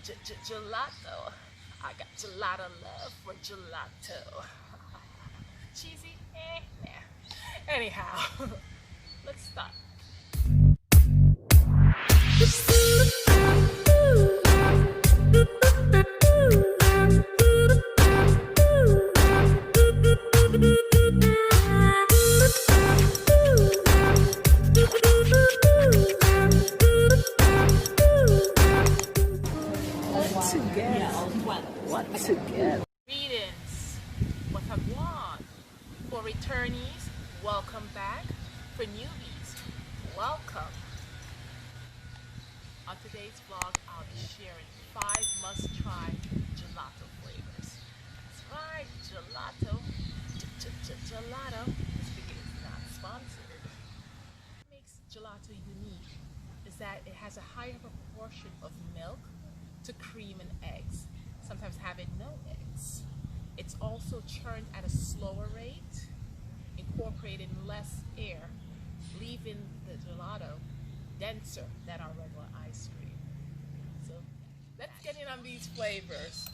Gelato. I got gelato love for gelato. Cheesy? Nah. Anyhow, let's start. What to get? Greetings. What have won? For returnees, welcome back. For newbies, welcome. On today's vlog, I'll be sharing 5 must-try gelato flavors. That's right, gelato. Gelato. This video is not sponsored. What makes gelato unique is that it has a higher proportion of milk to cream and eggs, sometimes having no eggs. It's also churned at a slower rate, incorporating less air, leaving the gelato denser than our regular ice cream. So let's get in on these flavors.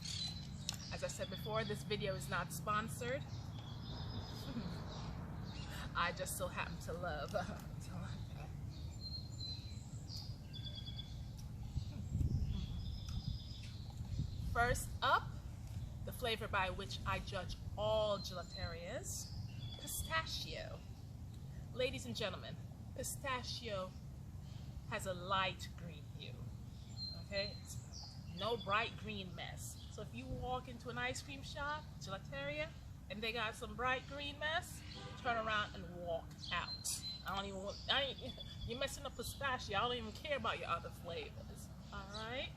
As I said before, this video is not sponsored. I just so happen to love. First up, the flavor by which I judge all gelaterias, pistachio. Ladies and gentlemen, pistachio has a light green hue, okay? It's no bright green mess. So if you walk into an ice cream shop, gelateria, and they got some bright green mess, turn around and walk out. You're messing up pistachio. I don't even care about your other flavors, all right?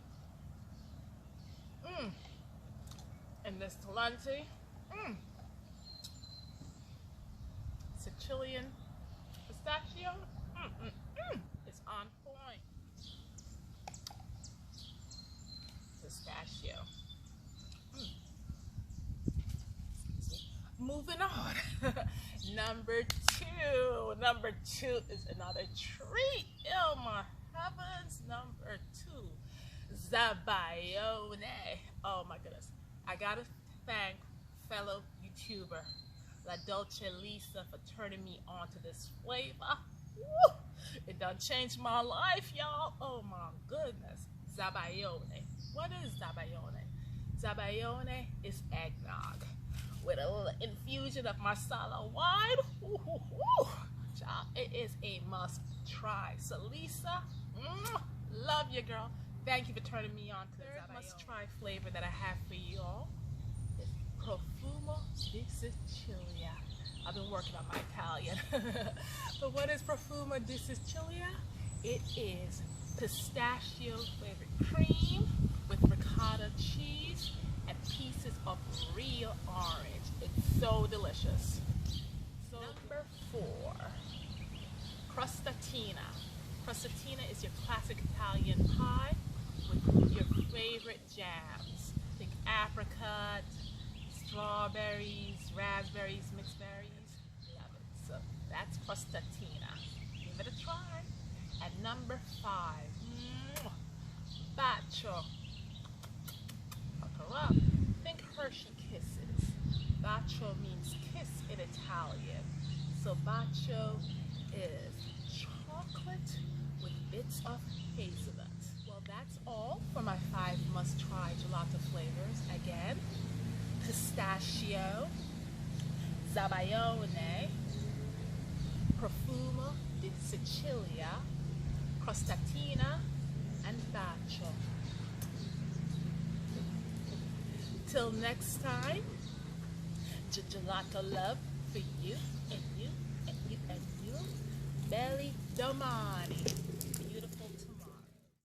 And this Talenti, Sicilian pistachio, it's on point. Pistachio. Moving on. Number two is another treat. Oh my heavens. Number 2, Zabaione. Oh my goodness. I gotta thank fellow YouTuber La Dolce Lisa for turning me on to this flavor. Woo! It done changed my life, y'all. Oh my goodness. Zabaione. What is Zabaione? Zabaione is eggnog with a little infusion of Marsala wine. Ooh, ooh, ooh. Child, it is a must try. So Lisa, love you, girl. Thank you for turning me on to the third must-try flavor that I have for you all is Profumo di Sicilia. I've been working on my Italian. But what is Profumo di Sicilia? It is pistachio flavored cream with ricotta cheese and pieces of real orange. It's so delicious. So number 4, Crostatina. Crostatina is your classic Italian pie with your favorite jams. Think apricot, strawberries, raspberries, mixed berries. Love it. So that's Crostatina. Give it a try. At number 5, Bacio. Hook her up. Think Hershey Kisses. Bacio means kiss in Italian. So Bacio is chocolate with bits of hazelnut. Well, that's all for my 5 must-try gelato flavors. Again, pistachio, Zabaione, Profumo di Sicilia, Crostatina, and Bacio. Till next time, gelato love for you and you and you and you. Belly domani.